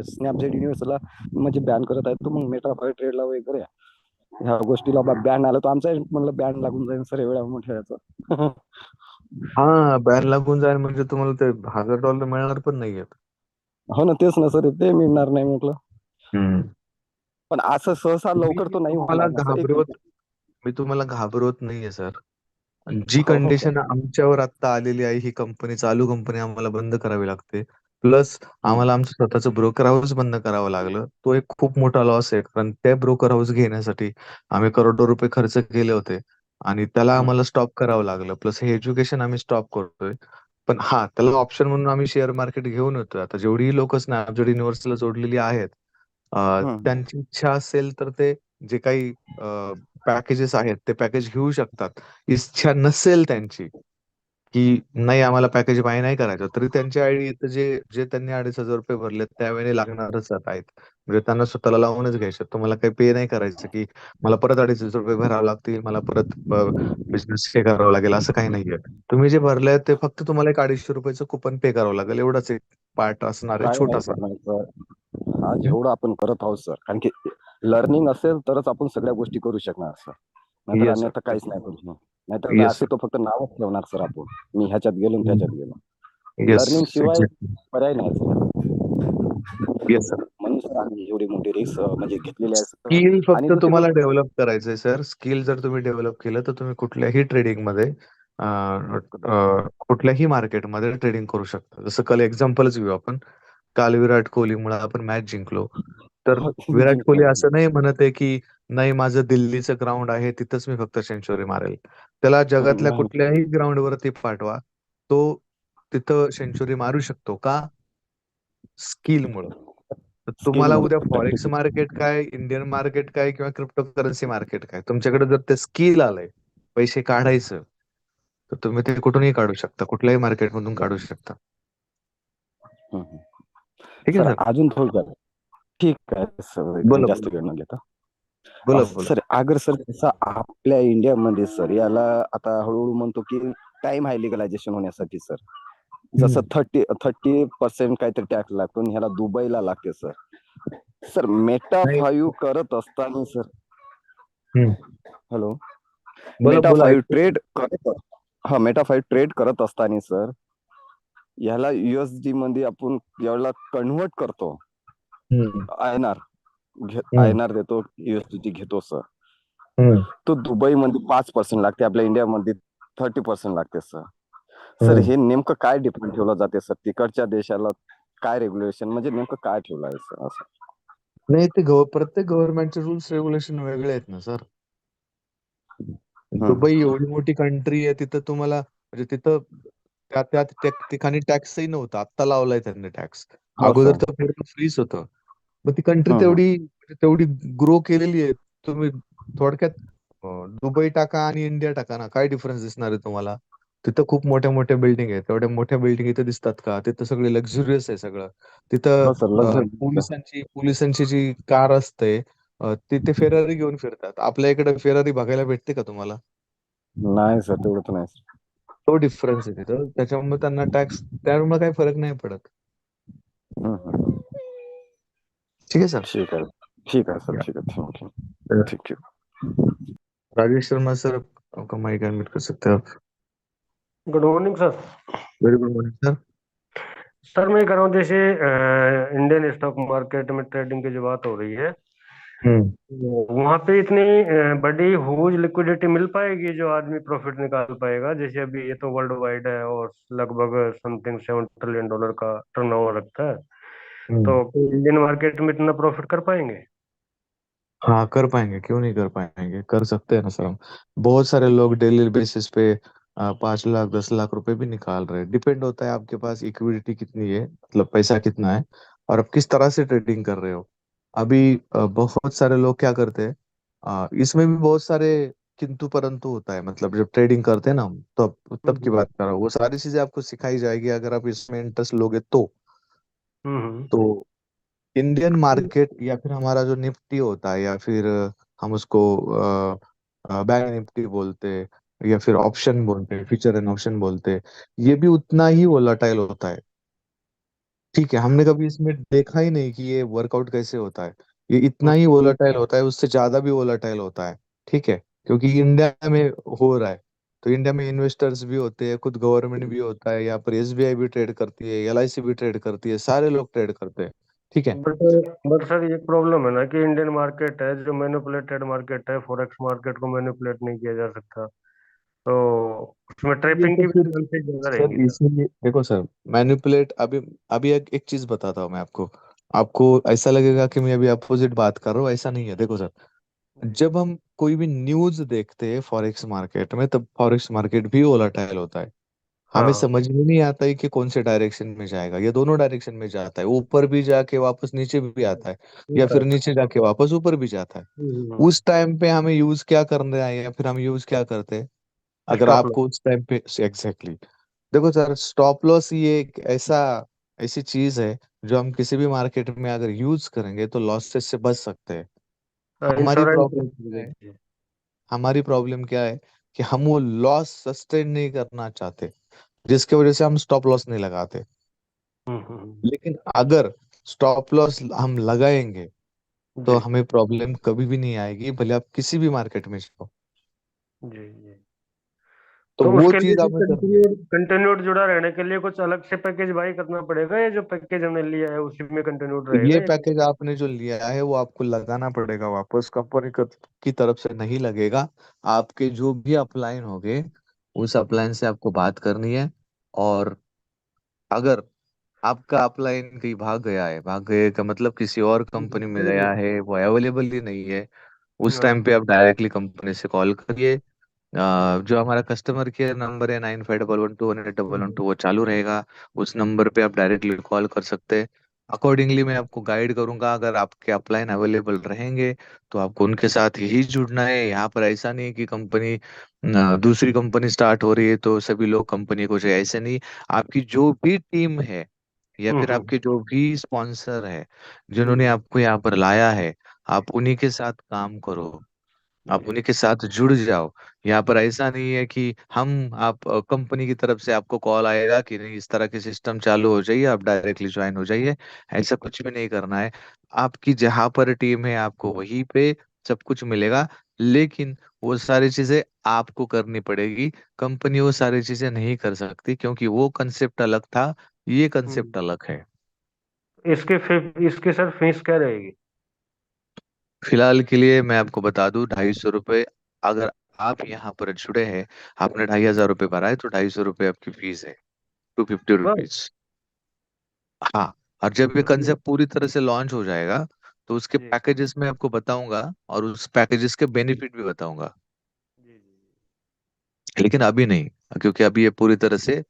स्नॅपचॅट युनिव्हर्सला म्हणजे बॅन करत आहे, तो मग मेटाफाय ट्रेडला वगैरे ह्या गोष्टीला बॅन आला, तर आमचा म्हणलं बॅन लागून जाईल सर एवढ्या मोठ्या याचा. हा, बॅन लागून जाईल म्हणजे तुम्हाला ते $1,000 मिळणार पण नाहीयेत. हो ना, तेच ना सर, ते मिळणार नाही म्हटलं. हम्म. पण असं सहसा मी लवकर तो नाही तुम्हाला होणार ना सर, एक घाबरवत मी तुम्हाला घाबरवत नाहीये सर. जी हो हो हो. कंडिशन आमच्यावर आता आलेली आहे, ही चालू कंपनी आम्हाला बंद करावी लागते. प्लस हम्म, आम्हाला आमचं स्वतःचं ब्रोकर हाऊस बंद करावं लागलं. तो एक खूप मोठा लॉस आहे. कारण त्या ब्रोकर हाऊस घेण्यासाठी आम्ही करोडो रुपये खर्च केले होते आणि त्याला हम्म, आम्हाला स्टॉप करावं लागलं. प्लस हे एज्युकेशन आम्ही स्टॉप करतोय. पण हा, त्याला ऑप्शन म्हणून आम्ही शेअर मार्केट घेऊन येतोय. आता जेवढी लोक स्नॅपचॅट युनिव्हर्सला जोडलेली आहेत, हम्म. त्यांची इच्छा असेल तर ते जे काही पॅकेजेस आहेत ते पॅकेज घेऊ शकतात. इच्छा नसेल त्यांची, की नाही आम्हाला पॅकेज बाय नाही करायचं, तरी त्यांच्या आयडी इथं जे जे त्यांनी $2,500 भरले त्यावेळी लागणारच आहेत. म्हणजे त्यांना स्वतःला लावूनच घ्यायचं. तुम्हाला काही पे नाही करायचं, की मला परत $2,500 भरावे लागतील, मला परत बिझनेस हे करावं लागेल, असं काही नाहीये. तुम्ही जे भरलंय ते फक्त तुम्हाला एक $250 कुपन पे करावं लागेल, एवढाच एक पार्ट असणार आहे, काय नाही छोटासा. करणार सर, हा जेवढं आपण करत आहोत सर, कारण की लर्निंग असेल तरच आपण सगळ्या गोष्टी करू शकणार सर, नाहीतर येस अन्यथा सर. काहीच नाही करू शकणार. नाहीतर येस असे तो फक्त नावच ठेवणार सर आपण, मी ह्याच्यात गेलो आणि त्याच्यात सर. गेलो. येस, लर्निंग शिवाय एक्झॅक्टली. पर्याय नाही सर. Yes sir. म्हणून सर आम्ही एवढी मोठी रिस्क म्हणजे घेतलेली आहे सर. स्किल आणि फक्त दुसरी तुम्हाला गोष्ट, डेव्हलप करायचंय सर. स्किल जर तुम्ही डेव्हलप केलं तर तुम्ही कुठल्याही ट्रेडिंगमध्ये कुठल्याही मार्केटमध्ये ट्रेडिंग करू शकता. जसं काल एक्झाम्पलच घेऊ आपण. काल विराट कोहलीमुळे आपण मॅच जिंकलो. तर विराट कोहली जिंकलो. असं नाही म्हणत आहे की नाही माझं दिल्लीचं ग्राउंड आहे तिथंच मी फक्त सेंचुरी मारेल. त्याला जगातल्या नाही कुठल्याही ग्राउंड वरती पाठवा, तो तिथं सेंचुरी मारू शकतो का? स्किलमुळं. तर स्किल तुम्हाला उद्या मध्ये फॉरेक्स प्रॅक्टिस. मार्केट काय, इंडियन मार्केट काय किंवा क्रिप्टोकरन्सी मार्केट काय, तुमच्याकडे जर ते स्किल आलंय पैसे काढायचं, तर तुम्ही ते कुठूनही काढू शकता, कुठल्याही मार्केटमधून काढू शकता. ठीक आहे सर सर. अजून थोडक्यात, ठीक आहे सर, एकदम बोला जास्त बोला वेळ न घेता. बोला बोला. सर अगर सर जसं आपल्या इंडियामध्ये सर याला आता हळूहळू म्हणतो की टाइम आहे लिगलायझेशन होण्यासाठी सर. जसं 30% काहीतरी टॅक्स लागतो आणि ह्याला दुबईला लागते सर. सर मेटा नाही. 5 करत असताना सर, हम्म. हॅलो, बोला मेटा बोला 5 ऐकतो. ट्रेड करत, हा मेटा 5 ट्रेड करत असताना सर ह्याला USD मध्ये आपण याला कन्व्हर्ट करतो, हम्म. INR हम्म. INR देतो, USD घेतो सर. हम्म. तो दुबईमध्ये 5% लागते, आपल्या इंडियामध्ये 30% लागते सर. सर हम्म. हे नेमकं काय डिफरंट ठेवलं जाते सर, तिकडच्या देशाला काय रेग्युलेशन, म्हणजे नेमकं काय ठेवलं आहे सर असं? नाही, ते प्रत्येक गव्हर्नमेंटचे रूल्स रेग्युलेशन वेगळे आहेत ना सर. हम्म, दुबई एवढी मोठी कंट्री आहे, तिथं तुम्हाला म्हणजे तिथं त्या ठिकाणी टॅक्सही नव्हता, आत्ता लावलाय त्यांनी टॅक्स. हो अगोदर सर. तर पूर्ण फ्रीच होतं. मग ती कंट्री हम्म, तेवढी ग्रो केलेली आहे. तुम्ही थोडक्यात दुबई टाका आणि इंडिया टाका ना, काय डिफरन्स दिसणार आहे तुम्हाला? तिथं खूप मोठ्या मोठ्या बिल्डिंग आहेत, तेवढ्या मोठ्या बिल्डिंग इथं दिसतात का? तिथं सगळे लक्झुरियस आहे सगळं. तिथं हो सर, लक्झरी. पोलिसांची जी कार असते, ते फेरारी घेऊन फिरतात. आपल्या इकडे फेरारी बघायला भेटते का तुम्हाला? नाही सर, तेवढं तर नाही सर. तो डिफरन्स आहे तिथं. त्याच्यामुळे त्यांना टॅक्स, त्यामुळे काही फरक नाही पडत. हम्म. ठीक आहे सर. ठीक आहे, ठीक आहे सर, या. ठीक आहे, थँक्यू. तर ठीक है. राजेश शर्मा सर, आपका माइक अनम्यूट कर सकते हैं आप. Good morning sir. Very good morning sir. Sir मैं कह रहा हूँ जैसे इंडियन स्टॉक मार्केट में ट्रेडिंग की जो बात हो रही है, हम्म. वहां पे इतनी बड़ी हुज लिक्विडिटी मिल पाएगी जो आदमी प्रॉफिट निकाल पाएगा? जैसे अभी ये तो वर्ल्ड वाइड है और लगभग समथिंग $7 ट्रिलियन का टर्नओवर रखता है, हम्म. तो इंडियन मार्केट में इतना प्रॉफिट कर पाएंगे? हाँ, कर पाएंगे, क्यों नहीं कर पाएंगे, कर सकते हैं ना सर हम. बहुत सारे लोग डेली बेसिस पे 5 लाख 10 लाख रुपए भी निकाल रहे हैं. डिपेंड होता है आपके पास इक्विडिटी कितनी है, मतलब पैसा कितना है, और आप किस तरह से ट्रेडिंग कर रहे हो. अभी बहुत सारे लोग क्या करते हैं, इसमें भी बहुत सारे किंतु परंतु होता है. मतलब जब ट्रेडिंग करते हैं ना हम, तब की हम्म बात कर रहा हूँ. वो सारी चीजें आपको सिखाई जाएगी अगर आप इसमें इंटरेस्ट लोगे तो. हम्म तो इंडियन मार्केट या फिर हमारा जो निफ्टी होता है, या फिर हम उसको बैंक निफ्टी बोलते हैं, या फिर ऑप्शन बोलते हैं, फ्यूचर एंड ऑप्शन बोलते हैं, ये भी उतना ही वोलाटाइल होता है. ठीक है, हमने कभी इसमें देखा ही नहीं कि ये वर्कआउट कैसे होता है. ये इतना ही वोलाटाइल होता है, उससे ज्यादा भी वोलाटाइल होता है. ठीक है, क्योंकि इंडिया में हो रहा है. तो इंडिया में इन्वेस्टर्स भी होते हैं, खुद गवर्नमेंट भी होता है, यहाँ पर SBI भी ट्रेड करती है, LIC भी ट्रेड करती है, सारे लोग ट्रेड करते हैं. ठीक है. बट बट सर ये प्रॉब्लम है ना कि इंडियन मार्केट है जो मैनिपुलेटेड मार्केट है, फॉरेक्स मार्केट को मैनिपुलेट नहीं किया जा सकता, तो उसमें ये ट्रैपिंग तो की भी फिर चांसेस ज्यादा सर, रहेंगी सर। इसीलिए देखो सर, मैनिपुलेट अभी अभी एक चीज बताता हूँ मैं आपको. आपको ऐसा लगेगा कि मैं अभी अपोजिट बात कर रहा हूँ, ऐसा नहीं है. देखो सर, जब हम कोई भी न्यूज देखते हैं फॉरेक्स मार्केट में, तब फॉरेक्स मार्केट भी वोलाटाइल होता है. हमें हाँ। समझ में नहीं आता है कि कौन से डायरेक्शन में जाएगा. ये दोनों डायरेक्शन में जाता है, ऊपर भी जाके वापस नीचे भी आता है, या होता फिर है। नीचे जाके वापस ऊपर भी जाता है. उस टाइम पे हमें यूज क्या करना है, या फिर हम यूज क्या करते हैं, अगर स्टॉप लॉस। आपको उस टाइम पे एग्जैक्टली देखो सर, स्टॉप लॉस ये एक ऐसी चीज है जो हम किसी भी मार्केट में अगर यूज करेंगे तो लॉसेस से बच सकते हैं. हमारी इंश्योरेंस प्रॉब्लम क्या है, है। हमारी प्रॉब्लम क्या है कि हम वो लॉस सस्टेन नहीं करना चाहते, जिसकी वजह से हम स्टॉप लॉस नहीं लगाते. हम्म। लेकिन अगर स्टॉप लॉस हम लगाएंगे तो जी हमें प्रॉब्लम कभी भी नहीं आएगी, भले आप किसी भी मार्केट में जाओ. जी जी। तो तो वो उसके लिए चीज भी हमें करनी है. कंटिन्यूड जुड़ा रहने के लिए कुछ अलग से पैकेज बाई करना पड़ेगा, या जो पैकेज हमने लिया है उसी में कंटिन्यूड तो रहेगा ये ये? पैकेज आपने जो लिया है वो आपको लगाना पड़ेगा वापस, कंपनी की तरफ से नहीं लगेगा. आपके जो भी अपलाइन होंगे, उस अपलाइन से आपको बात करनी है. और अगर आपका अपलाइन कहीं भाग गए का मतलब किसी और कंपनी में गया है, वो अवेलेबल ही नहीं है, उस हाँ। टाइम पे आप डायरेक्टली कंपनी से कॉल करिए. जो हमारा कस्टमर केयर नंबर है 9511211812 वो चालू रहेगा। उस नंबर पे आप डायरेक्टली कॉल कर सकते हैं। अकॉर्डिंगली मैं आपको गाइड करूंगा। अगर आपके अपलाइन अवेलेबल रहेंगे तो आपको उनके साथ ही जुड़ना है। यहाँ पर ऐसा नहीं कि कंपनी दूसरी कंपनी स्टार्ट हो रही है तो सभी लोग कंपनी को चाहिए, ऐसे नहीं। आपकी जो भी टीम है या फिर हम्म। आपके जो भी स्पॉन्सर है जिन्होंने जी आपको यहाँ पर लाया है, आप उन्हीं के साथ काम करो। आप जी उन्हीं के साथ जुड़ जाओ। यहाँ पर ऐसा नहीं है कि हम आप कंपनी की तरफ से आपको कॉल आएगा कि नहीं इस तरह के सिस्टम चालू हो जाइए, आप डायरेक्टली ज्वाइन हो जाइए। ऐसा कुछ भी नहीं करना है। आपकी जहाँ पर टीम है आपको वहीं पे सब कुछ मिलेगा। लेकिन वो सारी चीजें आपको करनी पड़ेगी। कंपनी वो सारी चीजें नहीं कर सकती क्योंकि वो कंसेप्ट अलग था, ये कंसेप्ट हम्म। अलग है। इसके सर फीस क्या रहेगी? फिलहाल के लिए मैं आपको बता दूं 250 रुपये। अगर आप यहाँ पर जुड़े हैं, आपने 2500 रुपये भरा है तो 250 रुपये आपकी फीस है। 250 रुपीज। बस। हाँ। और जब ये ये- कंसेप्ट पूरी तरह से लॉन्च हो जाएगा तो उसके जी पैकेजेस में आपको बताऊंगा और उस पैकेजेस के बेनिफिट भी बताऊंगा। जी जी लेकिन अभी नहीं, क्योंकि अभी ये पूरी तरह से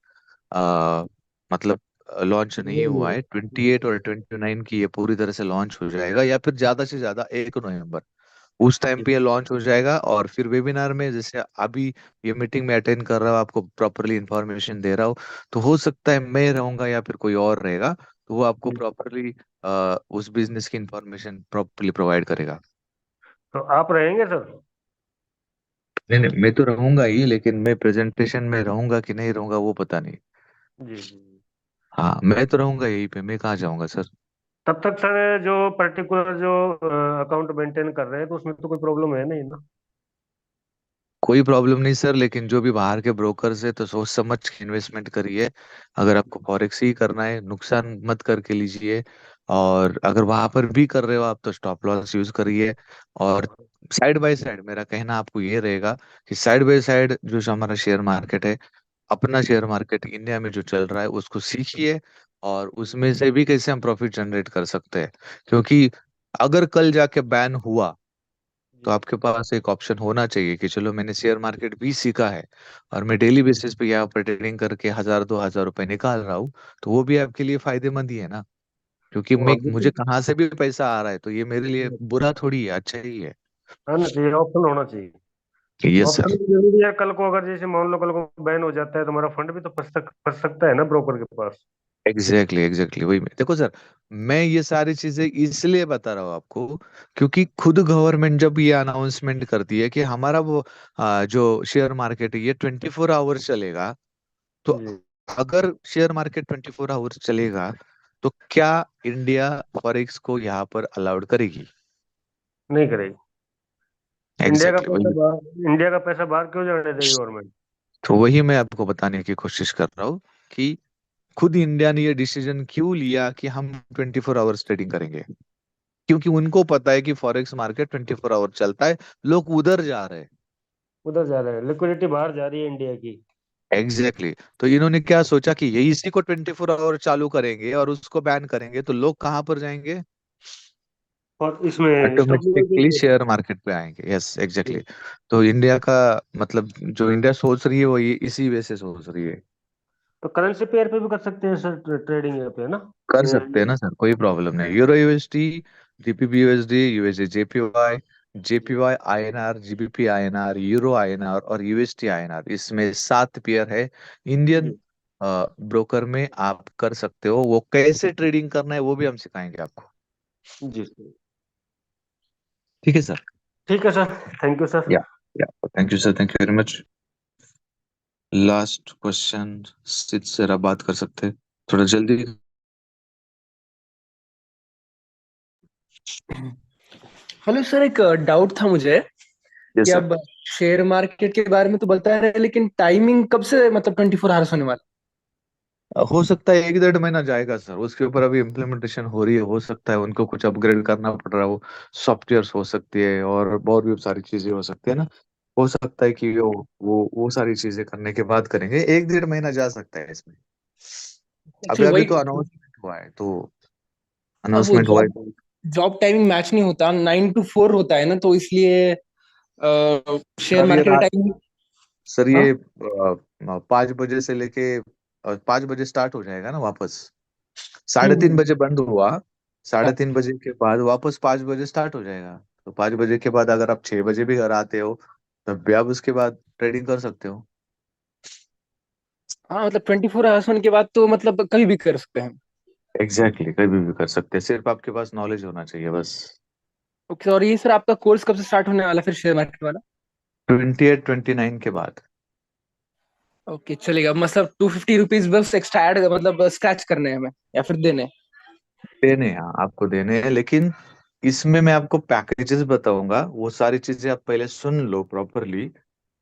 आ, मतलब लॉन्च नहीं हुआ है। 28 और 29 की ये पूरी तरह से लॉन्च हो जाएगा, या फिर ज्यादा से ज्यादा 1 नवंबर उस टाइम जी। पे ये लॉन्च हो जाएगा। और फिर वेबिनार में जैसे अभी ये मीटिंग में अटेंड कर रहा हूँ, आपको प्रॉपरली इंफॉर्मेशन दे रहा हूँ, तो हो सकता है मैं रहूंगा या फिर कोई और रहेगा, तो वो आपको जी। प्रॉपरली उस बिजनेस की इंफॉर्मेशन प्रॉपरली प्रोवाइड करेगा। तो आप रहेंगे सर? नहीं नहीं, मैं तो रहूंगा ही, लेकिन मैं प्रेजेंटेशन में रहूंगा कि नहीं रहूंगा वो पता नहीं। जी जी जी। हाँ, मैं तो रहूंगा यहीं पे, मैं कहाँ जाऊंगा सर। तब तक सर जो पर्टिकुलर जो अकाउंट मेंटेन कर रहे हैं तो उसमें तो कोई प्रॉब्लम है नहीं ना? कोई प्रॉब्लम नहीं सर, लेकिन जो भी बाहर के ब्रोकर्स है तो सोच समझ के इन्वेस्टमेंट करिए। अगर आपको फॉरेक्स ही करना है, नुकसान मत करके लीजिए। और अगर वहां पर भी कर रहे हो आप तो स्टॉप लॉस यूज करिए। और साइड बाय साइड मेरा कहना आपको ये रहेगा कि साइड बाय साइड जो हमारा शेयर मार्केट है, अपना शेयर मार्केट इंडिया में जो चल रहा है उसको सीखिए। और उसमें से भी कैसे हम प्रॉफिट जनरेट कर सकते हैं। क्योंकि अगर कल जाके बैन हुआ तो जी आपके पास एक ऑप्शन होना चाहिए कि चलो मैंने शेयर मार्केट भी सीखा है और मैं डेली बेसिस पे यहाँ पर ट्रेडिंग करके 1000 2000 रुपए निकाल रहा हूँ, तो वो भी आपके लिए फायदेमंद ही है ना। क्योंकि हाँ मैं मुझे बिल्कुल। कहाँ से भी पैसा आ रहा है तो ये मेरे लिए बुरा थोड़ी है, अच्छा ही है। आना चाहिए, ऑप्शन होना चाहिए। Yes option sir. भी जरूरी है, कल को अगर जैसे मान लो कल को बैन हो जाता है तो हमारा फंड भी तो फंस सकता है ना ब्रोकर के पास। एग्जैक्टली एग्जैक्टली वही मैं देखो सर, मैं ये सारी चीजें इसलिए बता रहा हूँ आपको क्योंकि खुद गवर्नमेंट जब ये अनाउंसमेंट करती है कि हमारा वो जो शेयर मार्केट है ये 24 आवर्स चलेगा, तो जी। अगर शेयर मार्केट 24 आवर्स चलेगा तो क्या इंडिया फॉरेक्स को यहाँ पर अलाउड करेगी? नहीं करेगी। एग्जैक्टली वही। इंडिया का पैसा बाहर क्यों जाने देगी गवर्नमेंट? तो वही मैं आपको बताने की कोशिश कर रहा हूँ कि खुद इंडिया ने ये डिसीजन क्यों लिया कि हम 24 आवर्स ट्रेडिंग करेंगे। क्योंकि उनको पता है कि फॉरेक्स मार्केट 24 आवर चलता है, लोग उधर जा रहे हैं। उधर जा रहा है, लिक्विडिटी बाहर जा रही है इंडिया की। एग्जैक्टली तो इन्होंने क्या सोचा कि यही इसी को 24 आवर चालू करेंगे और उसको बैन करेंगे तो लोग कहाँ पर जाएंगे? और इसमें stock automatically market. Share market पे आएंगे। Yes exactly. तो इंडिया का मतलब जो इंडिया सोच रही है वो ये इसी वे से सोच रही है। तो करेंसी पेयर पे भी कर सकते हैं सर ट्रेडिंग यहाँ पे, है ना? कर सकते हैं ना सर, कोई प्रॉब्लम नहीं। Euro USD, GBP USD, USD JPY, JPY INR, GBP INR, euro INR और यूएसटी आईएनआर, इसमें 7 पेयर है। इंडियन जी ब्रोकर में आप कर सकते हो। वो कैसे ट्रेडिंग करना है वो भी हम सिखाएंगे आपको। जी सर। ठीक है सर। ठीक है सर। Thank you sir. या या thank you sir, thank you very much. Last question सिद्ध सर आप बात कर सकते हैं थोड़ा जल्दी। हेलो सर, एक डाउट था मुझे यस कि सर। अब शेयर मार्केट के बारे में तो बता रहे हैं, लेकिन टाइमिंग कब से मतलब 24 आवर्स होने वाला? हो सकता है 1 1.5 महीना जाएगा सर, उसके ऊपर अभी इम्प्लीमेंटेशन हो रही है। हो सकता है उनको कुछ अपग्रेड करना पड़ रहा हो, सॉफ्टवेयर हो सकती है और भी सारी चीजें हो सकती है ना। हो सकता है कि वो सारी चीजें करने के बाद करेंगे। 1 1.5 महीना जा सकता है इसमें। अभी एक्चुअली अभी वही, तो अनाउंसमेंट हुआ है तो अब वो अनाउंसमेंट हुआ है जॉब तो जॉब टाइमिंग मैच नहीं होता, 9 to 4 होता है ना, तो इसलिए शेयर सर ये मार्केट का रात टाइमिंग। सर हाँ। ये 5 बजे से लेके 5 बजे स्टार्ट हो जाएगा ना वापस। साढ़े तीन हम्म। बजे बंद हुआ, साढ़े हाँ। 3 बजे के बाद वापस 5 बजे स्टार्ट हो जाएगा। तो 5 बजे के बाद अगर आप 6 बजे भी घर आते हो तब भी आप उसके बाद ट्रेडिंग कर सकते हो। हाँ मतलब 24 आवर्स के बाद तो मतलब कभी भी कर सकते हैं। एग्जैक्टली कभी भी कर सकते हैं, सिर्फ आपके पास नॉलेज होना चाहिए बस। ओके, और ये सर आपका कोर्स कब से स्टार्ट होने वाला है फिर शेयर मार्केट वाला? 28-29 के बाद। ओके चलेगा, मतलब 250 रुपीज बस एक्स्ट्रा ऐड मतलब स्क्रैच करने हैं हमें या फिर देने हैं? देने हैं, हाँ, आपको देने हैं, लेकिन इसमें मैं आपको पैकेजेस बताऊंगा, वो सारी चीजें आप पहले सुन लो प्रॉपरली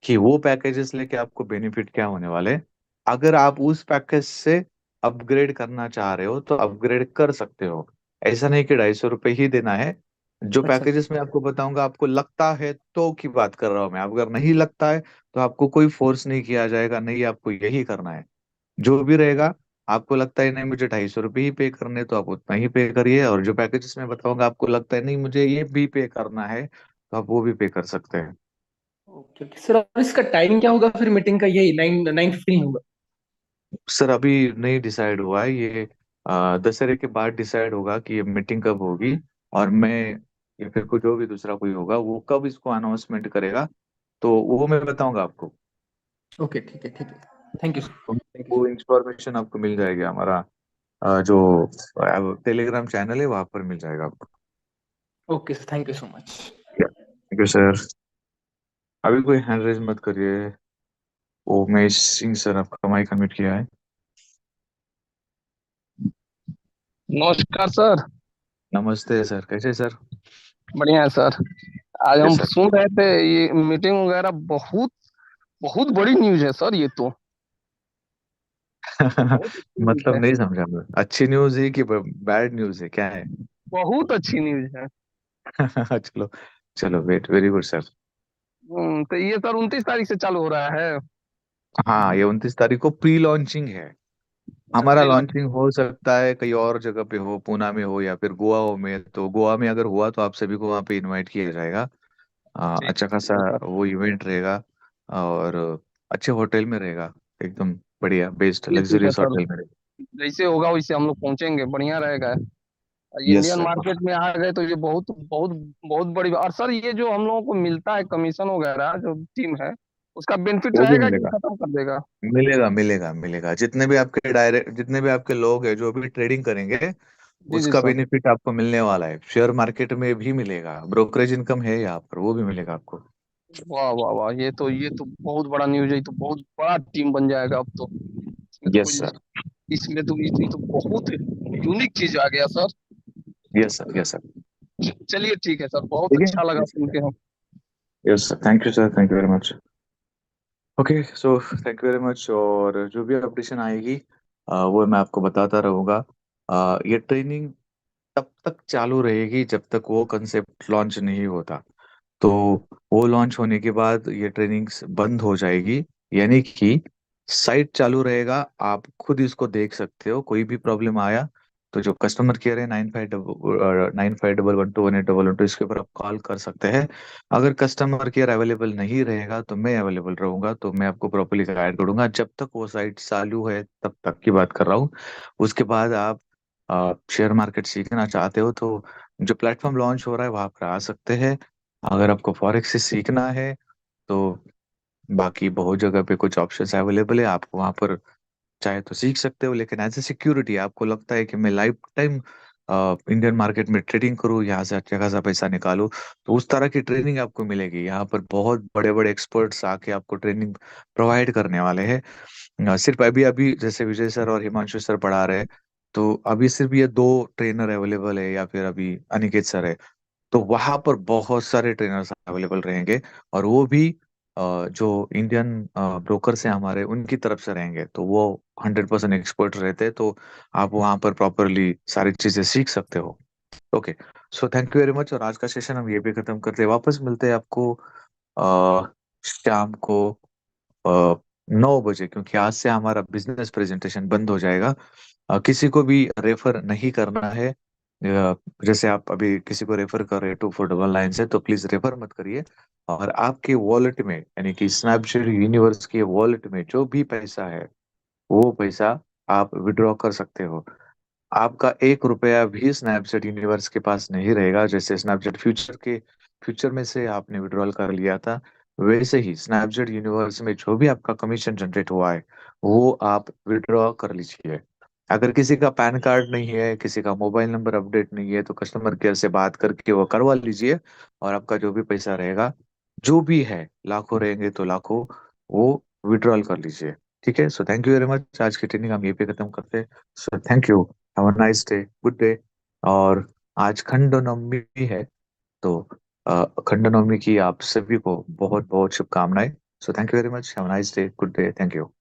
कि वो पैकेजेस लेके आपको बेनिफिट क्या होने वाले। अगर आप उस पैकेज से अपग्रेड करना चाह रहे हो तो अपग्रेड कर सकते हो। ऐसा नहीं कि 250 रुपये ही देना है। जो अच्छा। पैकेजेस मैं आपको बताऊंगा, आपको लगता है तो की बात कर रहा हूं मैं, अगर नहीं लगता है तो आपको कोई फोर्स नहीं किया जाएगा, नहीं आपको यही करना है। जो भी रहेगा, आपको लगता है नहीं मुझे 250 रुपये ही पे करने, तो आप उतना ही पे करिए, और जो पैकेजेस मैं बताऊंगा आपको लगता है नहीं मुझे ये भी पे करना है, तो आप वो भी पे कर सकते हैं। ओके ओके सर, और इसका टाइम क्या होगा फिर मीटिंग का? यही 9:15 होगा? सर अभी नहीं डिसाइड हुआ है ये, दशहरे के बाद डिसाइड होगा कि ये मीटिंग कब होगी। और मैं या फिर कोई जो भी दूसरा कोई होगा वो कब इसको अनाउंसमेंट करेगा, तो वो मैं बताऊंगा आपको। ओके ठीक है ठीक है। Thank you sir. तो थैंक यू वो सर। इंफॉर्मेशन आपको मिल जाएगी, हमारा जो टेलीग्राम चैनल है वहां पर मिल जाएगा आपको। Okay sir, thank you so much. Thank you sir. अभी कोई हैंड रेज मत करिए। उमेश सिंह सर, आपका माइक अनम्यूट किया है। नमस्कार सर। नमस्ते सर, कैसे सर? बढ़िया है सर। आज यस हम सर। सुन रहे थे ये मीटिंग वगैरह, बहुत बहुत बड़ी न्यूज है सर ये तो। बहुत अच्छी न्यूज मतलब है। नहीं समझा मैं, अच्छी न्यूज है कि बैड न्यूज है, क्या है? बहुत अच्छी न्यूज है। चलो, चलो वेट, वेरी गुड सर। तो ये सर 29 तारीख से चालू हो रहा है। हाँ, ये 29 तारीख को प्री लॉन्चिंग है। अच्छा, हमारा प्री लॉन्च। लॉन्चिंग हो सकता है कहीं और जगह पे हो, पूना में हो या फिर गोवा हो में, तो गोवा में अगर हुआ तो आप सभी को वहाँ पे इनवाइट किया जाएगा। ठीक अच्छा खासा है सर। वो इवेंट रहेगा, और अच्छे होटल में रहेगा, एकदम बढ़िया बेस्ट ये ठीक है लग्जरियस सर। होटल में रहेगा। जैसे होगा वैसे हम लोग पहुंचेंगे, बढ़िया रहेगा। Yes Indian sir. मार्केट में आ गए तो ये बहुत बहुत बहुत बड़ी। और सर ये जो हम लोगों को मिलता है कमीशन वगैरह, जो टीम है, उसका बेनिफिट वो भी रहेगा कि मिलेगा, खत्म कर देगा? मिलेगा मिलेगा मिलेगा, जितने भी आपके लोग हैं जो भी ट्रेडिंग करेंगे, जी जी उसका सर। बेनिफिट आपको मिलने वाला है। शेयर मार्केट में भी मिलेगा, ब्रोकरेज इनकम है यहाँ पर, वो भी मिलेगा आपको। वाह वाह वाह, ये तो बहुत बड़ा न्यूज है। ये तो बहुत बड़ा टीम बन जाएगा अब तो। इसमें तो यस कोई सर। इसमें तो बहुत यूनिक चीज आ गया sir. Yes sir. Yes sir. चलिए ठीक है सर, बहुत ठीक है। अच्छा लगा यस सुन सर। के हम। Yes sir, thank you sir, thank you very much. Okay so thank you very much, और जो भी अपडेशन आएगी वो मैं आपको बताता रहूँगा। ये ट्रेनिंग तब तक चालू रहेगी जब तक वो कंसेप्ट लॉन्च नहीं होता। तो वो लॉन्च होने के बाद ये ट्रेनिंग्स बंद हो जाएगी, यानी कि साइट चालू रहेगा, आप खुद इसको देख सकते हो। कोई भी प्रॉब्लम आया तो जो कस्टमर केयर है 951121821811, इसके ऊपर आप कॉल कर सकते हैं। अगर कस्टमर केयर अवेलेबल नहीं रहेगा तो मैं अवेलेबल रहूंगा, तो मैं आपको प्रॉपरली गाइड करूंगा। जब तक वो साइट चालू है तब तक की बात कर रहा हूँ। उसके बाद आप शेयर मार्केट सीखना चाहते हो तो जो प्लेटफॉर्म लॉन्च हो रहा है वहां पर आ सकते हैं। अगर आपको फॉरेक्स से सीखना है तो बाकी बहुत जगह पे कुछ ऑप्शंस अवेलेबल है, आप वहां पर चाहे तो सीख सकते हो। लेकिन एज ए सिक्योरिटी आपको लगता है कि मैं लाइफ टाइम इंडियन मार्केट में ट्रेडिंग करूँ, यहाँ से अच्छा खासा पैसा निकालूं, तो उस तरह की ट्रेनिंग आपको मिलेगी। यहाँ पर बहुत बड़े बड़े एक्सपर्ट्स आके आपको ट्रेनिंग प्रोवाइड करने वाले हैं। सिर्फ अभी अभी जैसे विजय सर और हिमांशु सर पढ़ा रहे हैं, तो अभी सिर्फ ये दो ट्रेनर अवेलेबल है, या फिर अभी अनिकेत सर है। तो वहां पर बहुत सारे ट्रेनर्स अवेलेबल रहेंगे, और वो भी जो इंडियन ब्रोकर्स हैं हमारे, उनकी तरफ से रहेंगे, तो वो 100% एक्सपर्ट रहते हैं। तो आप वहां पर प्रॉपरली सारी चीजें सीख सकते हो। Okay, so thank you very much, और आज का सेशन हम ये भी खत्म करते हैं। वापस मिलते हैं आपको शाम को 9 बजे, क्योंकि आज से हमारा बिजनेस प्रेजेंटेशन बंद हो जाएगा। किसी को भी रेफर नहीं करना है, जैसे आप अभी किसी को रेफर कर रहे हैं 2499 से, तो प्लीज रेफर मत करिए। और आपके वॉलेट में, यानी कि स्नैपचैट यूनिवर्स के वॉलेट में जो भी पैसा है, वो पैसा आप विड्रॉ कर सकते हो। आपका 1 रुपया भी स्नैपचैट यूनिवर्स के पास नहीं रहेगा। जैसे स्नैपचैट फ्यूचर में से आपने विड्रॉल कर लिया था, वैसे ही स्नैपचैट यूनिवर्स में जो भी आपका कमीशन जनरेट हुआ है, वो आप विड्रॉ कर लीजिए। अगर किसी का पैन कार्ड नहीं है, किसी का मोबाइल नंबर अपडेट नहीं है, तो कस्टमर केयर से बात करके वो करवा लीजिए। और आपका जो भी पैसा रहेगा, जो भी है, लाखों रहेंगे तो लाखों, वो विड्रॉल कर लीजिए। ठीक है। So thank you very much. आज की ट्रेनिंग हम यहीं पे खत्म करते हैं। So thank you. Have a nice day, good day. और आज खंडनवमी भी है, तो खंडनवमी की आप सभी को बहुत बहुत शुभकामनाएं। So thank you very much. Have a nice day, good day, thank you.